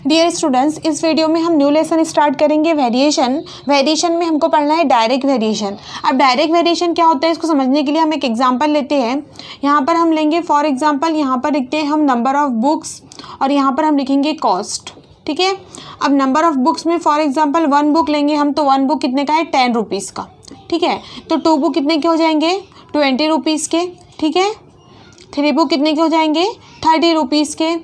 Dear students, इस video में हम न्यू लेसन स्टार्ट करेंगे वेरिएशन। वेरिएशन में हमको पढ़ना है डायरेक्ट वेरिएशन। अब डायरेक्ट वेरिएशन क्या होता है इसको समझने के लिए हम एक एग्जांपल लेते हैं। यहाँ पर हम लेंगे फॉर एग्जांपल, यहाँ पर लिखते हैं हम नंबर ऑफ़ बुक्स और यहाँ पर हम लिखेंगे कॉस्ट। ठीक है, अब नंबर ऑफ़ बुक्स में फॉर एग्जाम्पल 1 बुक लेंगे हम, तो 1 बुक कितने का है, 10 रुपीज़ का। ठीक है, तो 2 बुक कितने के हो जाएंगे, 20 रुपीज़ के। ठीक है, 3 बुक कितने के हो जाएंगे, 30 रुपीज़ के।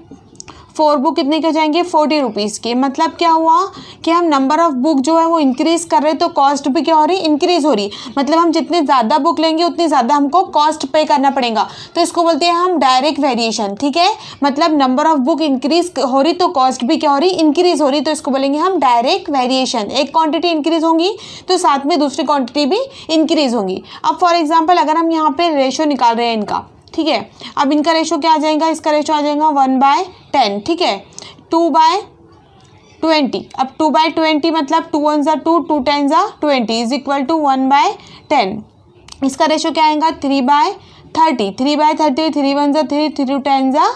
4 बुक कितने के हो जाएंगे, 40 रुपीज़ के। मतलब क्या हुआ कि हम नंबर ऑफ़ बुक जो है वो इंक्रीज़ कर रहे हैं, तो कॉस्ट भी क्या हो रही, इंक्रीज़ हो रही। मतलब हम जितने ज़्यादा बुक लेंगे उतनी ज़्यादा हमको कॉस्ट पे करना पड़ेगा, तो इसको बोलते हैं हम डायरेक्ट वेरिएशन। ठीक है, मतलब नंबर ऑफ़ बुक इंक्रीज़ हो रही तो कॉस्ट भी क्या हो रही, इंक्रीज़ हो रही, तो इसको बोलेंगे हम डायरेक्ट वेरिएशन। एक क्वान्टिटी इंक्रीज़ होंगी तो साथ में दूसरी क्वान्टिटी भी इंक्रीज़ होंगी। अब फॉर एग्जाम्पल अगर हम यहाँ पे रेशो निकाल रहे हैं इनका, ठीक है, अब इनका रेशो क्या आ जाएगा, इसका रेशो आ जाएगा 1/10। ठीक है, 2/20। अब 2/20 मतलब 2 1 ज़ा 2, 2 10 ज़ा 20 इज इक्वल टू 1/10। इसका रेशो क्या आएगा, 3/30। 3/30, 3 1 ज़ा 3, 3 2 10 ज़ा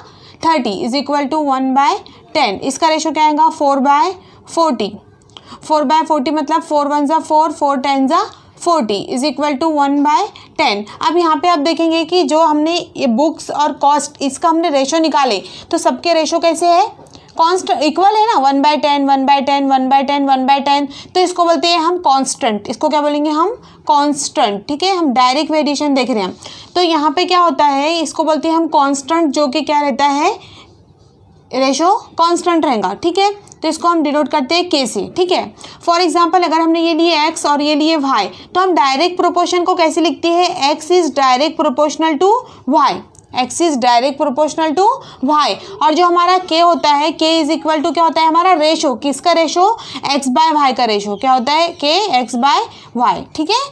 30 इज इक्वल टू 1/10। इसका रेशो क्या आएगा, 4/40। 4/40 मतलब 4 1 ज़ा 4, 4 10 ज़ा 40 इज इक्वल टू 1/10। अब यहाँ पे आप देखेंगे कि जो हमने ये बुक्स और कॉस्ट इसका हमने रेशो निकाले, तो सबके रेशो कैसे है, कांस्टेंट इक्वल है ना, 1/10 1/10 1/10 1/10, तो इसको बोलते हैं हम कांस्टेंट। इसको क्या बोलेंगे हम, कांस्टेंट। ठीक है, हम डायरेक्ट वेरिएशन देख रहे हैं, तो यहाँ पे क्या होता है, इसको बोलते हैं हम कांस्टेंट, जो कि क्या रहता है, रेशो कांस्टेंट रहेगा। ठीक है, तो इसको हम डिनोट करते हैं के से। ठीक है, फॉर एग्जांपल अगर हमने ये लिए x और ये लिए y, तो हम डायरेक्ट प्रोपोर्शन को कैसे लिखते हैं, x is direct proportional to y। x is direct proportional to y। और जो हमारा k होता है, k इज इक्वल टू क्या होता है, हमारा रेशो, किसका रेशो, x/y का रेशो क्या होता है, k x/y। ठीक है,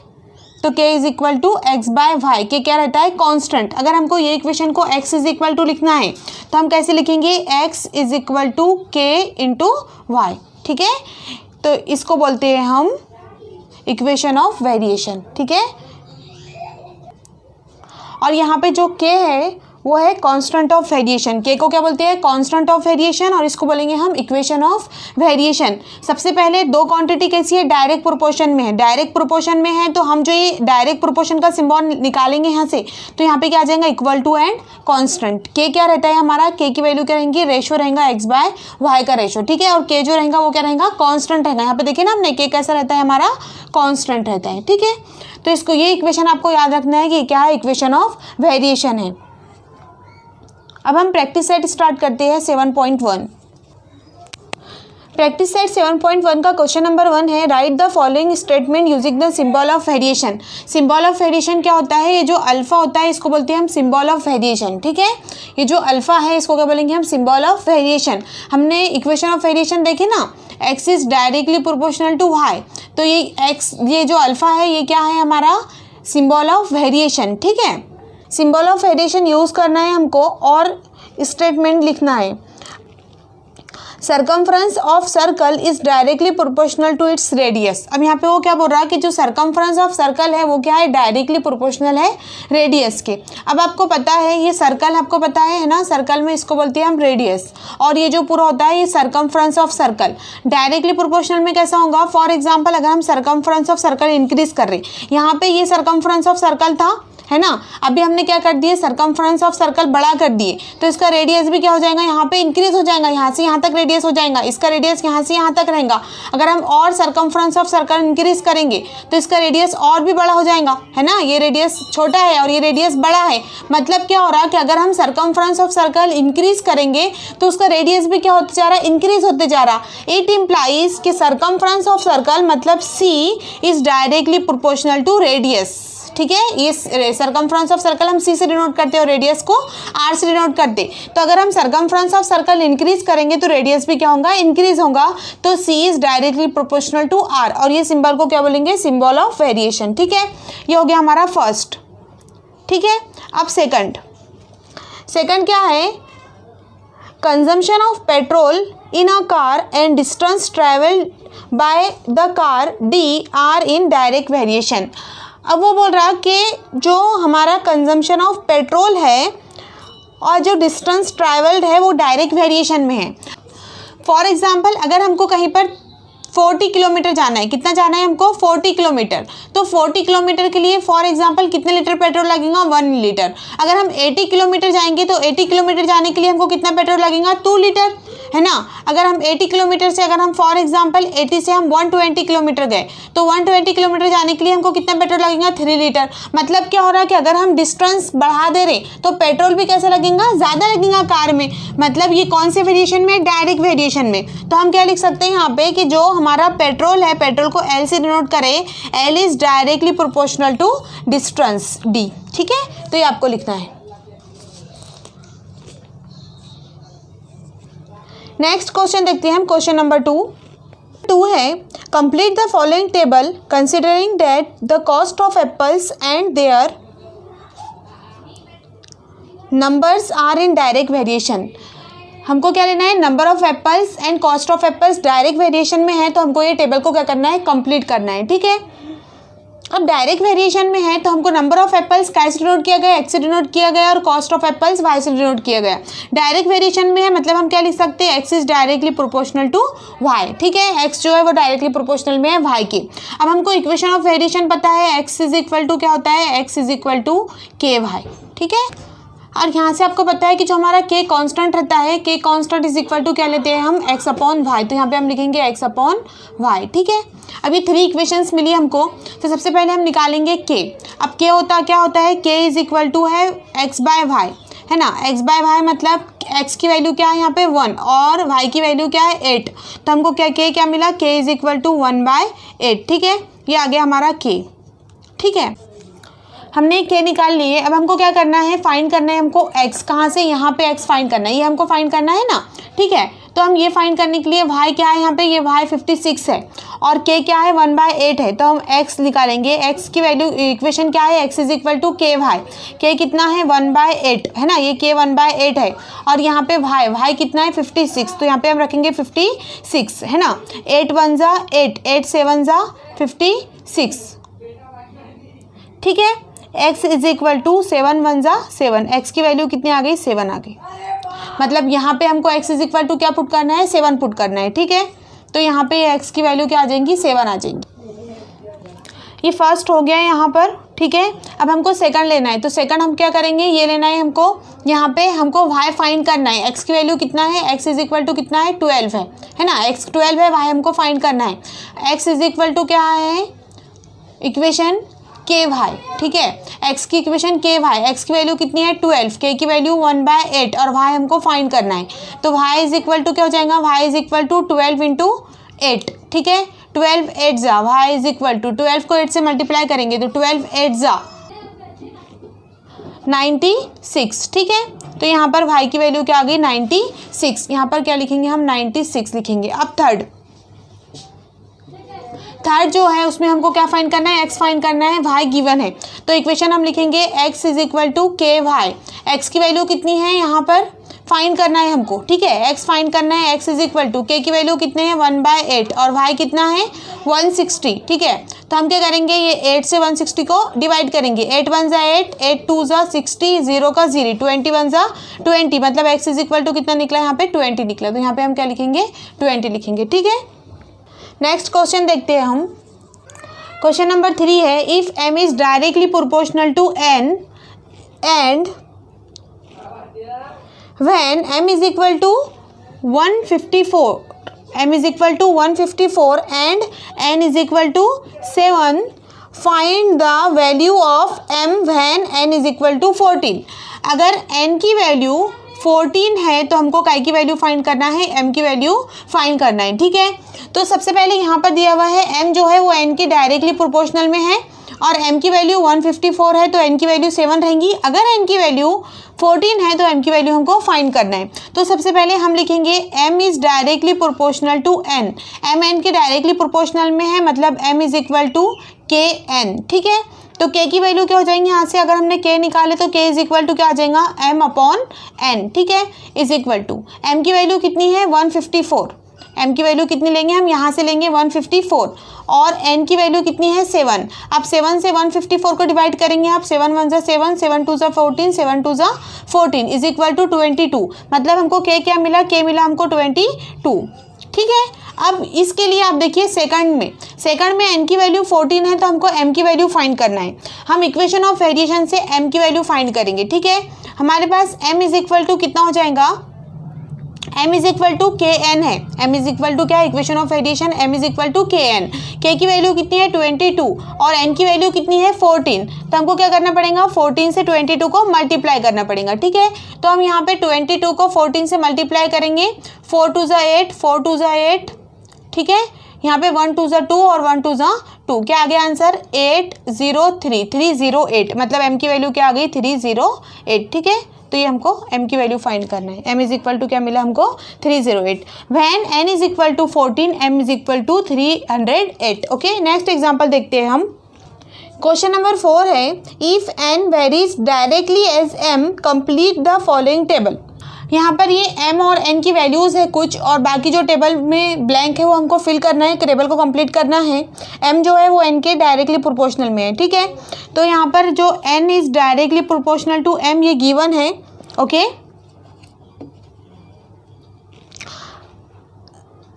तो k is equal to x/y। के क्या रहता है, कांस्टेंट। अगर हमको ये इक्वेशन को x इज इक्वल टू लिखना है तो हम कैसे लिखेंगे, x is equal to k into Y. ठीक है, तो इसको बोलते हैं हम इक्वेशन ऑफ वेरिएशन। ठीक है, और यहाँ पे जो k है वो है कांस्टेंट ऑफ वेरिएशन। के को क्या बोलते हैं, कांस्टेंट ऑफ वेरिएशन, और इसको बोलेंगे हम इक्वेशन ऑफ वेरिएशन। सबसे पहले दो क्वांटिटी कैसी है, डायरेक्ट प्रोपोर्शन में है। डायरेक्ट प्रोपोर्शन में है तो हम जो ये डायरेक्ट प्रोपोर्शन का सिंबल निकालेंगे यहाँ से, तो यहाँ पे क्या आ जाएगा, इक्वल टू एंड कांस्टेंट। के क्या रहता है हमारा, के की वैल्यू क्या रहेंगी, रेशो रहेगा x/y का रेशो। ठीक है, और के जो रहेगा वो क्या रहेगा, कांस्टेंट रहेगा। यहाँ पे देखिए ना हमने, के कैसा रहता है हमारा, कांस्टेंट रहता है। ठीक है, तो इसको ये इक्वेशन आपको याद रखना है कि क्या है, इक्वेशन ऑफ वेरिएशन है। अब हम प्रैक्टिस सेट स्टार्ट करते हैं 7.1। प्रैक्टिस सेट 7.1 का क्वेश्चन नंबर 1 है, right the following statement using the symbol of variation. Symbol of variation क्या होता है, ये जो अल्फा होता है इसको बोलते हैं हम सिंबल ऑफ वेरिएशन। ठीक है, ये जो अल्फा है इसको क्या बोलेंगे हम, सिंबल ऑफ वेरिएशन। हमने इक्वेशन ऑफ वेरिएशन देखी ना, x is directly proportional to y, तो ये x, ये जो अल्फा है ये क्या है हमारा, सिंबल ऑफ वेरिएशन। ठीक है, सिंबल ऑफ वेरिएशन यूज़ करना है हमको और स्टेटमेंट लिखना है। Circumference of circle is directly proportional to its radius. अब यहाँ पे वो क्या बोल रहा है कि जो सर्कमफ्रेंस ऑफ सर्कल है वो क्या है, डायरेक्टली प्रोपोर्शनल है रेडियस के। अब आपको पता है ये सर्कल, आपको पता है ना, सर्कल में इसको बोलते हैं हम रेडियस, और ये जो पूरा होता है ये circumference of circle. Directly proportional में कैसा होगा, फॉर एग्जाम्पल अगर हम सर्कमफ्रेंस ऑफ सर्कल इंक्रीज कर रहे, यहाँ पे ये सर्कमफ्रेंस ऑफ सर्कल था, है ना, अभी हमने क्या कर दिए, सर्कमफ्रेंस ऑफ सर्कल बड़ा कर दिए, तो इसका रेडियस भी क्या हो जाएगा, यहाँ पे इंक्रीज हो जाएगा, यहाँ से यहाँ तक रेडियस हो जाएगा, इसका रेडियस यहाँ से यहाँ तक रहेगा। अगर हम और सर्कमफ्रेंस ऑफ सर्कल इंक्रीज करेंगे तो इसका रेडियस और भी बड़ा हो जाएगा, है ना, ये रेडियस छोटा है और ये रेडियस बड़ा है। मतलब क्या हो रहा है कि अगर हम सर्कमफ्रेंस ऑफ सर्कल इंक्रीज करेंगे तो उसका रेडियस भी क्या होते जा रहा है, इंक्रीज होते जा रहा। इट इम्प्लाइज कि सर्कमफ्रेंस ऑफ सर्कल मतलब c is directly proportional to radius. ठीक है, ये सर्कमफ्रेंस ऑफ सर्कल हम c से डिनोट करते हैं और रेडियस को r से डिनोट करते। तो अगर हम सर्कमफ्रेंस ऑफ सर्कल इंक्रीज करेंगे तो रेडियस भी क्या होगा, इंक्रीज होगा, तो c is directly proportional to r, और ये सिंबल को क्या बोलेंगे, सिंबल ऑफ वेरिएशन। ठीक है, ये हो गया हमारा फर्स्ट। ठीक है, अब सेकंड क्या है, consumption of petrol in a car and distance travelled by the car d are in direct variation. अब वो बोल रहा है कि जो हमारा कंजम्पशन ऑफ पेट्रोल है और जो डिस्टेंस ट्रैवल्ड है वो डायरेक्ट वेरिएशन में है। फॉर एग्जाम्पल अगर हमको कहीं पर 40 किलोमीटर जाना है, कितना जाना है हमको 40 किलोमीटर, तो 40 किलोमीटर के लिए फॉर एग्जांपल कितने लीटर पेट्रोल लगेगा 1 लीटर। अगर हम 80 किलोमीटर जाएंगे तो 80 किलोमीटर जाने के लिए हमको कितना पेट्रोल लगेगा 2 लीटर, है ना। अगर हम 80 किलोमीटर से अगर हम फॉर एग्जांपल 80 से हम 120 किलोमीटर गए तो 120 किलोमीटर जाने के लिए हमको कितना पेट्रोल लगेगा 3 लीटर। मतलब क्या हो रहा है कि अगर हम डिस्टेंस बढ़ा दे रहे तो पेट्रोल भी कैसे लगेगा, ज़्यादा लगेगा कार में। मतलब ये कौन से वेरिएशन में, डायरेक्ट वेरिएशन में। तो हम क्या लिख सकते हैं यहाँ पे कि जो हमारा पेट्रोल है, पेट्रोल को एल से डिनोट करें, L is directly proportional to distance D. ठीक है, तो ये आपको लिखना है। नेक्स्ट क्वेश्चन देखते हैं हम, क्वेश्चन नंबर 2 है complete the following table considering that the cost of apples and their numbers are in direct variation. हमको क्या लेना है, number of apples and cost of apples direct variation में है, तो हमको ये टेबल को क्या करना है, कंप्लीट करना है। ठीक है, अब डायरेक्ट वेरिएशन में है तो हमको नंबर ऑफ एप्पल्स कैसे डिनोट किया गया, एक्स से डिनोट किया गया, और कॉस्ट ऑफ एप्पल्स वाई से डिनोट किया गया। डायरेक्ट वेरिएशन में है मतलब हम क्या लिख सकते हैं, X is directly proportional to Y. ठीक है, एक्स जो है वो डायरेक्टली प्रोपोर्शनल में है वाई के। अब हमको इक्वेशन ऑफ वेरिएशन पता है, एक्स इज इक्वल टू क्या होता है, एक्स इज इक्वल टू के वाई। ठीक है, और यहाँ से आपको पता है कि जो हमारा के कांस्टेंट रहता है, के कांस्टेंट इज इक्वल टू क्या लेते हैं हम, एक्स अपॉन वाई। तो यहाँ पे हम लिखेंगे एक्स अपॉन वाई। ठीक है, अभी 3 इक्वेशंस मिली हमको, तो सबसे पहले हम निकालेंगे के। अब के होता क्या होता है, के इज इक्वल टू है एक्स बाय वाई, है ना। एक्स बाय वाई मतलब एक्स की वैल्यू क्या है यहाँ पे 1 और वाई की वैल्यू क्या है 8। तो हमको क्या मिला, के इज इक्वल टू 1/8। ठीक है, ये आ गया हमारा के। ठीक है, हमने के निकाल लिए। अब हमको क्या करना है, फाइंड करना है हमको एक्स। कहाँ से, यहाँ पे एक्स फाइंड करना है, ये हमको फाइंड करना है ना। ठीक है, तो हम ये फाइंड करने के लिए वाई क्या है यहाँ पे, ये वाई 56 है और के क्या है 1/8 है। तो हम एक्स निकालेंगे, एक्स की वैल्यू, इक्वेशन क्या है, एक्स इज इक्वल टू के वाई। के कितना है 1/8, है ना, ये के 1/8 है। और यहाँ पे वाई कितना है 56, तो यहाँ पे हम रखेंगे 56, है ना। 8 1 जा 8, 8 7 जा 56। ठीक है, x इज इक्वल टू 7 1 जा 7, एक्स की वैल्यू कितनी आ गई 7 आ गई। मतलब यहाँ पे हमको x इज इक्वल टू क्या पुट करना है, 7 पुट करना है। ठीक है, तो यहाँ पे x की वैल्यू क्या आ जाएंगी, 7 आ जाएंगी। ये फर्स्ट हो गया है यहाँ पर। ठीक है, अब हमको सेकंड लेना है, तो सेकंड हम क्या करेंगे, ये लेना है हमको, यहाँ पे हमको y फाइंड करना है। x की वैल्यू कितना है, x इज इक्वल टू कितना है 12 है ना, x 12 है, y हमको फाइंड करना है। x इज इक्वल टू क्या है, इक्वेशन के वाई। ठीक है, x की इक्वेशन के वाई, x की वैल्यू कितनी है 12, k की वैल्यू 1/8 और y हमको फाइंड करना है। तो y इज इक्वल टू क्या हो जाएगा, y इज इक्वल टू 12 × 8। ठीक है, 12 8 जा, y इज इक्वल टू 12 को 8 से मल्टीप्लाई करेंगे तो 12 8 जा 96। ठीक है, तो यहाँ पर y की वैल्यू क्या आ गई 96। यहाँ पर क्या लिखेंगे हम, 96 लिखेंगे। अब थर्ड जो है उसमें हमको क्या फाइंड करना है, x फाइंड करना है, y गिवन है। तो इक्वेशन हम लिखेंगे x इज इक्वल टू के वाई। एक्स की वैल्यू कितनी है यहाँ पर फाइंड करना है हमको। ठीक है, x फाइंड करना है, x इज इक्वल टू के की वैल्यू कितने हैं 1/8 और y कितना है 160। ठीक है, तो हम क्या करेंगे, ये 8 से 160 को डिवाइड करेंगे। 8 1 जा 8, 8 2 जा 60, 0 का 0, 20 1 जा 20। मतलब x इज इक्वल टू कितना निकला यहाँ पे 20 निकला। तो यहाँ पे हम क्या लिखेंगे 20 लिखेंगे। ठीक है, नेक्स्ट क्वेश्चन देखते हैं हम। क्वेश्चन नंबर 3 है if m is directly proportional to n and when m is equal to 154, m is equal to 154 and n is equal to 7, find the value of m when n is equal to 14। अगर n की value 14 है तो हमको काय की value find करना है, m की वैल्यू फाइंड करना है। ठीक है, तो सबसे पहले यहाँ पर दिया हुआ है m जो है वो n की डायरेक्टली प्रोपोर्शनल में है और m की वैल्यू 154 है तो n की वैल्यू 7 रहेंगी। अगर n की वैल्यू 14 है तो m की वैल्यू हमको फाइंड करना है। तो सबसे पहले हम लिखेंगे m is directly proportional to n। m n के डायरेक्टली प्रोपोर्शनल में है मतलब m is equal to K n। ठीक है, तो k की वैल्यू क्या हो जाएंगी, यहाँ से अगर हमने k निकाले तो k इज इक्वल टू क्या आ जाएगा m अपॉन n। ठीक है, इज इक्वल टू m की वैल्यू कितनी है 154। m की वैल्यू कितनी लेंगे हम, यहाँ से लेंगे 154 और n की वैल्यू कितनी है 7। अब 7 से 154 को डिवाइड करेंगे आप, 7 1 जा 7, 7 2 जा 14, 7 2 जा 14 इज इक्वल टू 22। मतलब हमको k क्या मिला, k मिला हमको 22। ठीक है, अब इसके लिए आप देखिए सेकंड में n की वैल्यू 14 है तो हमको m की वैल्यू फाइंड करना है। हम इक्वेशन ऑफ वेरिएशन से m की वैल्यू फाइंड करेंगे। ठीक है, हमारे पास m इज इक्वल टू कितना हो जाएगा, m is equal to K N है। m इज इक्वल टू क्या है, equation of variation, m is equal to K N. k की वैल्यू कितनी है 22 और n की वैल्यू कितनी है 14। तो हमको क्या करना पड़ेगा, 14 से 22 को मल्टीप्लाई करना पड़ेगा। ठीक है, तो हम यहाँ पे 22 को 14 से मल्टीप्लाई करेंगे, 4 2 जा 8, 4 2 जा 8। ठीक है, यहाँ पे 1 2 जा 2 और 1 2 जा 2, क्या आ गया आंसर 803, 308। मतलब m की वैल्यू क्या आ गई 308। ठीक है, तो ये हमको m की वैल्यू फाइंड करना है। m इज इक्वल टू क्या मिला हमको 308। When n is equal to 14, m is equal to 308। Okay, next example देखते हैं हम। क्वेश्चन नंबर 4 है, if n varies directly as m complete the following table. यहाँ पर ये m और n की वैल्यूज़ है कुछ, और बाकी जो टेबल में ब्लैंक है वो हमको फिल करना है, टेबल को कंप्लीट करना है। m जो है वो n के डायरेक्टली प्रोपोर्शनल में है। ठीक है, तो यहाँ पर जो n is directly proportional to m ये गिवन है। ओके,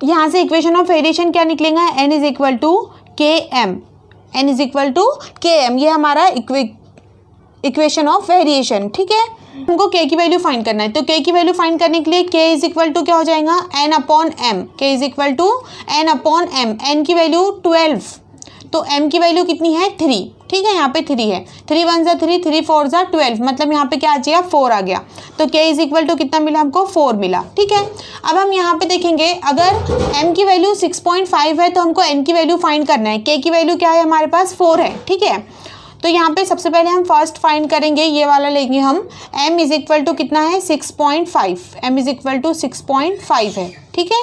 यहाँ से इक्वेशन ऑफ वेरिएशन क्या निकलेगा, n is equal to K M, n is equal to K M, ये हमारा इक्वेशन ऑफ वेरिएशन। ठीक है, हमको k की वैल्यू फाइंड करना है, तो k की वैल्यू फाइंड करने के लिए k इज इक्वल टू क्या हो जाएगा n upon m, k is equal to n upon m। n की वैल्यू 12, तो m की वैल्यू कितनी है 3। ठीक है, यहाँ पे 3 है, 3 1 जा 3, 3 4 जा 12, मतलब यहाँ पे क्या आ जाएगा 4 आ गया। तो k इज इक्वल टू कितना मिला हमको 4 मिला। ठीक है, अब हम यहाँ पे देखेंगे अगर m की वैल्यू 6.5 है तो हमको n की वैल्यू फाइंड करना है। k की वैल्यू क्या है हमारे पास 4 है। ठीक है, तो यहाँ पे सबसे पहले हम फर्स्ट फाइंड करेंगे, ये वाला लेंगे हम, m इज इक्वल टू कितना है 6.5, m इज इक्वल टू 6.5 है। ठीक है,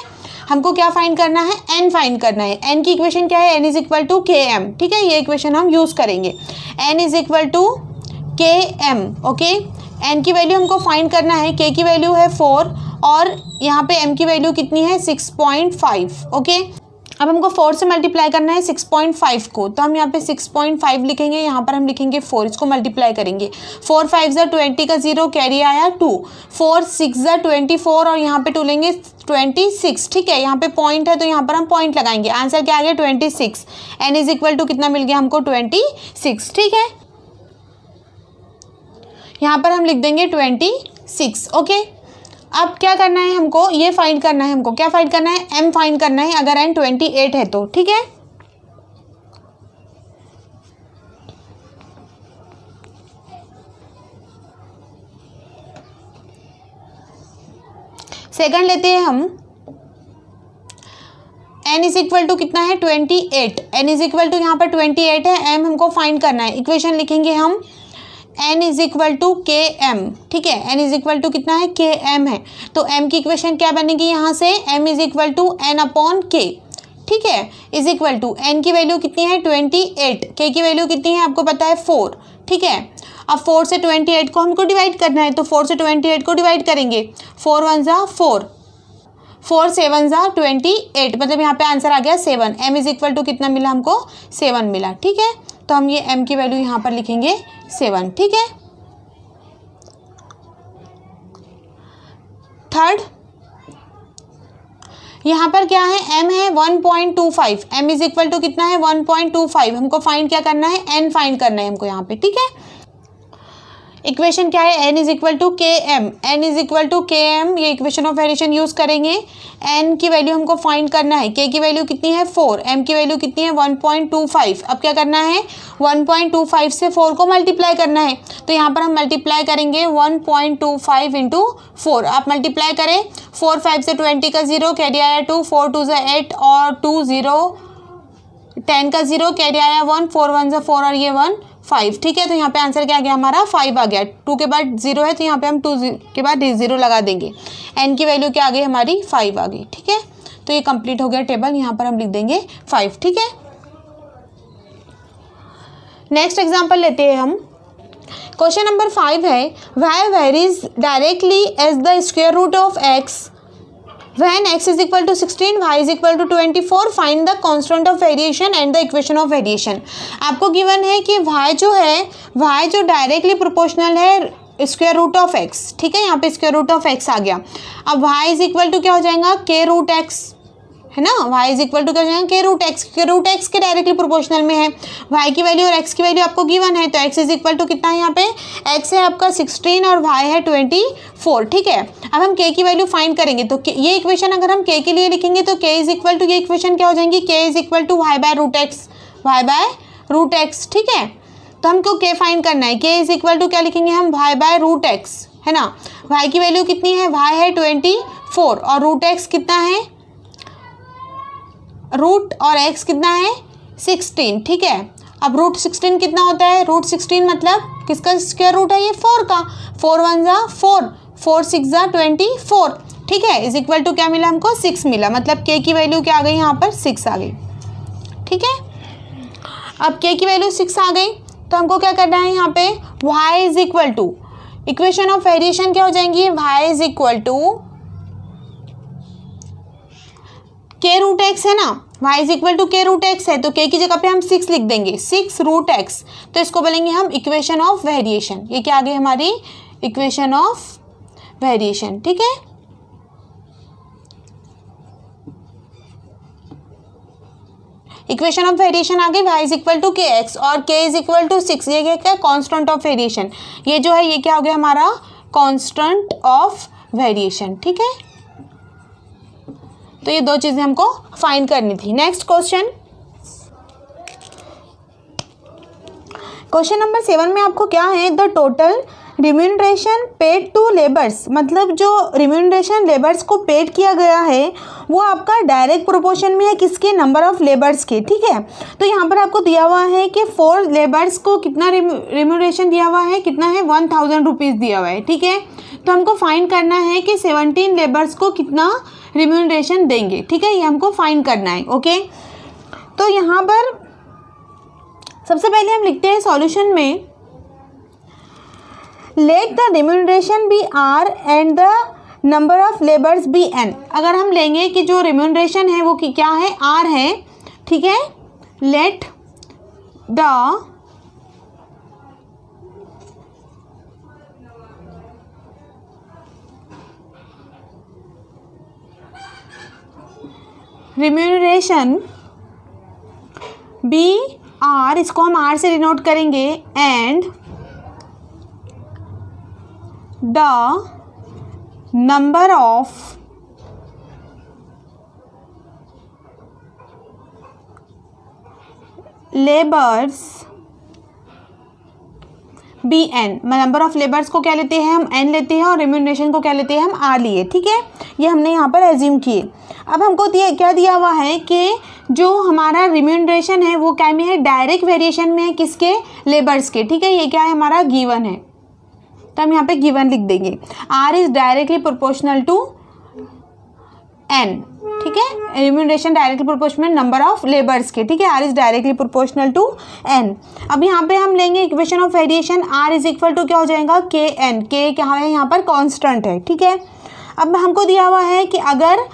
हमको क्या फाइंड करना है, n फाइंड करना है। n की इक्वेशन क्या है, n is equal to K M. ठीक है, ये इक्वेशन हम यूज़ करेंगे, n is equal to K M. Okay, n की वैल्यू हमको फाइंड करना है, k की वैल्यू है 4 और यहाँ पे m की वैल्यू कितनी है 6.5। ओके, अब हमको 4 से मल्टीप्लाई करना है 6.5 को, तो हम यहाँ पे 6.5 लिखेंगे, यहाँ पर हम लिखेंगे 4, इसको मल्टीप्लाई करेंगे। 4 5 जा 20 का 0, कैरी आया 2, 4 6 जा 24 और यहाँ पे 2 लेंगे 26। ठीक है, यहाँ पे पॉइंट है तो यहाँ पर हम पॉइंट लगाएंगे, आंसर क्या आ गया 26। n इज इक्वल टू कितना मिल गया हमको 26। ठीक है, यहाँ पर हम लिख देंगे 26। ओके, अब क्या करना है हमको, ये फाइंड करना है, हमको क्या फाइंड करना है, m फाइंड करना है अगर n 28 है तो। ठीक है, सेकंड लेते हैं हम, n इज इक्वल टू कितना है 28, n इज इक्वल टू यहाँ पर 28 है, m हमको फाइंड करना है। इक्वेशन लिखेंगे हम n is equal to K M. ठीक है, n इज इक्वल टू कितना है के एम है, तो m की इक्वेशन क्या बनेगी यहाँ से, m is equal to n upon k। ठीक है, इज इक्वल टू n की वैल्यू कितनी है 28, k की वैल्यू कितनी है आपको पता है 4। ठीक है, अब 4 से 28 को हमको डिवाइड करना है, तो 4 से 28 को डिवाइड करेंगे, 4 1 जा 4, 4 7 जा 28, मतलब यहाँ पे आंसर आ गया 7। m इज इक्वल टू कितना मिला हमको 7 मिला। ठीक है, तो हम ये m की वैल्यू यहाँ पर लिखेंगे 7। ठीक है, थर्ड यहाँ पर क्या है, m है 1.25, m इज इक्वल टू कितना है 1.25, हमको फाइंड क्या करना है, n फाइंड करना है हमको यहाँ पे। ठीक है, इक्वेशन क्या है, n is equal to K M, n is equal to K M, ये इक्वेशन ऑफ वेरिएशन यूज़ करेंगे। n की वैल्यू हमको फाइंड करना है, k की वैल्यू कितनी है 4, m की वैल्यू कितनी है 1.25। अब क्या करना है, 1.25 से 4 को मल्टीप्लाई करना है, तो यहाँ पर हम मल्टीप्लाई करेंगे 1.25 इंटू 4। आप मल्टीप्लाई करें, 4 5 से 20 का 0, कैरी आया 2, 4 2 जा 8 और 2 0, 10 का 0, कैरी आया 1, 4 1 जा 4 और ये 1 5। ठीक है, तो यहाँ पे आंसर क्या आ गया हमारा 5 आ गया। 2 के बाद 0 है तो यहाँ पे हम 2 के बाद 0 लगा देंगे, n की वैल्यू क्या आ गई हमारी 5 आ गई। ठीक है, तो ये कंप्लीट हो गया टेबल, यहाँ पर हम लिख देंगे 5। ठीक है, नेक्स्ट एग्जांपल लेते हैं हम। क्वेश्चन नंबर 5 है, y varies directly as the square root of x When x is equal to 16, y is equal to 24, find the constant of variation and the equation of variation. आपको given है कि y जो है, y जो directly proportional है square root of x, ठीक है, यहाँ पे स्क्वायर रूट ऑफ x आ गया. अब y इज इक्वल टू क्या हो जाएगा, k रूट x, है ना. y इज इक्वल टू क्या हो जाएगा, k रूट x के डायरेक्टली प्रोपोर्शनल में है. y की वैल्यू और x की वैल्यू आपको गिवन है, तो x इज इक्वल टू कितना है यहाँ पे, x है आपका 16 और y है 24, ठीक है. अब हम k की वैल्यू फाइंड करेंगे, तो ये इक्वेशन अगर हम k के लिए लिखेंगे तो k इज इक्वल टू, ये इक्वेशन क्या हो जाएंगी, k is equal to y by root x, ठीक है. तो हमको k फाइंड करना है, k इज इक्वल टू क्या लिखेंगे हम, y बाय रूट x, है ना. y की वैल्यू कितनी है, y है 24 और रूट x कितना है, रूट और x कितना है 16, ठीक है. अब रूट 16 कितना होता है, रूट 16 मतलब किसका स्क्वायर रूट है, ये 4 का, 4 1 जा 4, 4 6 जा 24, ठीक है. इज इक्वल टू क्या मिला हमको, 6 मिला. मतलब k की वैल्यू क्या आ गई, यहाँ पर 6 आ गई, ठीक है. अब k की वैल्यू 6 आ गई तो हमको क्या करना है, यहाँ पे y is equal to, equation of variation क्या हो जाएंगी, y is equal to k root x है ना, y is equal to k root x है, तो k की जगह पे हम 6 लिख देंगे, 6 रूट x, तो इसको बोलेंगे हम इक्वेशन ऑफ वेरिएशन. ये क्या आ गई हमारी इक्वेशन ऑफ वेरिएशन, ठीक है. इक्वेशन ऑफ वेरिएशन आ गई, y इज इक्वल टू के एक्स और k इज इक्वल टू 6. ये क्या है, कांस्टेंट ऑफ वेरिएशन. ये जो है ये क्या हो गया हमारा कांस्टेंट ऑफ वेरिएशन, ठीक है. तो ये दो चीजें हमको फाइंड करनी थी. नेक्स्ट क्वेश्चन, क्वेश्चन नंबर 7 में आपको क्या है, the total remuneration paid to labours, मतलब जो रिम्यूनरेशन लेबर्स को पेड किया गया है वो आपका डायरेक्ट प्रोपोर्शन में है किसके, नंबर ऑफ लेबर्स के, ठीक है. तो यहाँ पर आपको दिया हुआ है कि 4 लेबर्स को कितना रिम्यूनरेशन दिया हुआ है, कितना है 1000 रुपीज़ दिया हुआ है, ठीक है. तो हमको फाइंड करना है कि 17 लेबर्स को कितना रिम्यूनरेशन देंगे, ठीक है, ये हमको फाइंड करना है. ओके, तो यहाँ पर सबसे पहले हम लिखते हैं सॉल्यूशन में, let the remuneration be r and the number of labours be n. अगर हम लेंगे कि जो रिम्यूनरेशन है वो क्या है, r है, ठीक है. Let the remuneration be r, इसको हम r से डिनोट करेंगे, and the number of labours be N. Number of labours को क्या लेते हैं हम, n लेते हैं, और रिम्यूनरेशन को क्या लेते हैं हम, r लिए, ठीक है. ये हमने यहाँ पर एज्यूम किए. अब हमको क्या दिया हुआ है कि जो हमारा रिम्यूनरेशन है वो क्या में है, डायरेक्ट वेरिएशन में है, किसके, लेबर्स के, ठीक है. ये क्या है हमारा गिवन है, तो हम यहाँ पे गिवन लिख देंगे. r is directly proportional to n, ठीक है. Remuneration directly proportional number of labours के, ठीक है. r is directly proportional to n. अब यहाँ पे हम लेंगे equation of variation, r is equal to क्या हो जाएगा, k n. k क्या है यहाँ पर कांस्टेंट है, ठीक है. अब हमको दिया हुआ है कि अगर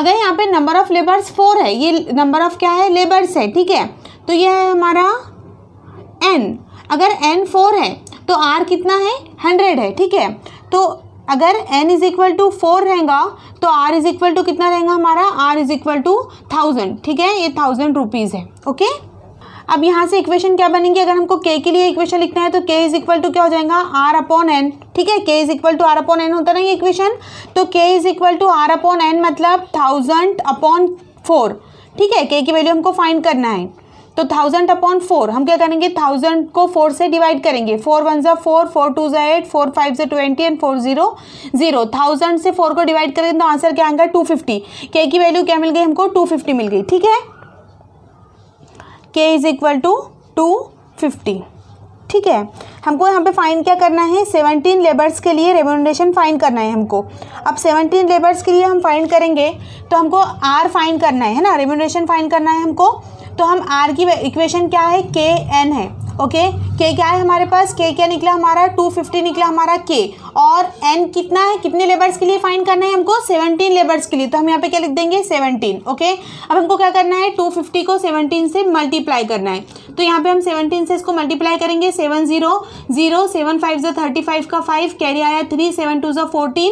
यहाँ पे नंबर ऑफ लेबर्स 4 है, ये नंबर ऑफ क्या है, लेबर्स है, ठीक है. तो ये है हमारा n. अगर n 4 है तो r कितना है, 100 है, ठीक है. तो अगर n इज इक्वल टू 4 रहेगा तो r इज इक्वल टू कितना रहेगा हमारा, r इज इक्वल टू 1000, ठीक है. ये 1000 रुपीज़ है, ओके. अब यहाँ से इक्वेशन क्या बनेंगे, अगर हमको k के लिए इक्वेशन लिखना है तो k इज इक्वल टू क्या हो जाएगा, r अपॉन n, ठीक है. k is equal to r upon n होता है ना ये इक्वेशन, तो k is equal to r upon n मतलब 1000 अपॉन 4, ठीक है. k की वैल्यू हमको फाइंड करना है, तो 1000 अपॉन 4 हम क्या करेंगे, 1000 को 4 से डिवाइड करेंगे. 4 1 जा 4, 4 2 जा 8, 4 5 जा 20 एंड 4 0 0. 1000 से 4 को डिवाइड करेंगे तो आंसर क्या आएगा, 250. k की वैल्यू क्या मिल गई हमको, 250 मिल गई, ठीक है. k इज इक्वल टू 250, ठीक है. हमको यहाँ पे फाइंड क्या करना है, 17 लेबर्स के लिए रेम्यूनरेशन फाइंड करना है हमको. अब 17 लेबर्स के लिए हम फाइंड करेंगे तो हमको r फाइंड करना है ना, रेम्यूनरेशन फाइंड करना है हमको. तो हम r की इक्वेशन क्या है, k n है, ओके. के क्या है हमारे पास, के क्या निकला हमारा 250 निकला हमारा के, और एन कितना है, कितने लेबर्स के लिए फाइंड करना है हमको 17 लेबर्स के लिए, तो हम यहाँ पे क्या लिख देंगे 17। ओके, अब हमको क्या करना है 250 को 17 से मल्टीप्लाई करना है, तो यहाँ पे हम 17 से इसको मल्टीप्लाई करेंगे, 7 0 0 7 5 35 का 5 कैरी आया 3 7 2 14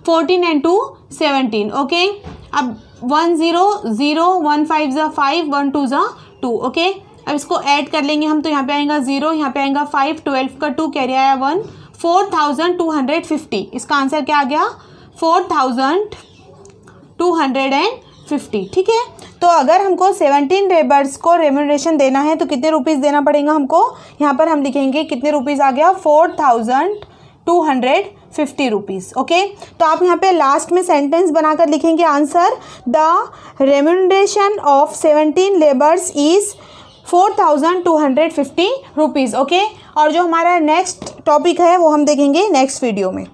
14 एंड 2 17। ओके, अब 1 0 0 1 5 5 1 2 2। ओके, अब इसको ऐड कर लेंगे हम, तो यहाँ पे आएगा 0, यहाँ पे आएगा 5 12 का 2 कैरी आया 1 4250। इसका आंसर क्या आ गया 4250। ठीक है, तो अगर हमको 17 लेबर्स को रेम्यूनरेशन देना है तो कितने रुपीज़ देना पड़ेगा हमको, यहाँ पर हम लिखेंगे कितने रुपीज़ आ गया 4250 रुपीज़। ओके, तो आप यहाँ पे लास्ट में सेंटेंस बनाकर लिखेंगे answer, the remuneration of 17 labours is 4250 rupees. Okay, और जो हमारा नेक्स्ट टॉपिक है वो हम देखेंगे नेक्स्ट वीडियो में।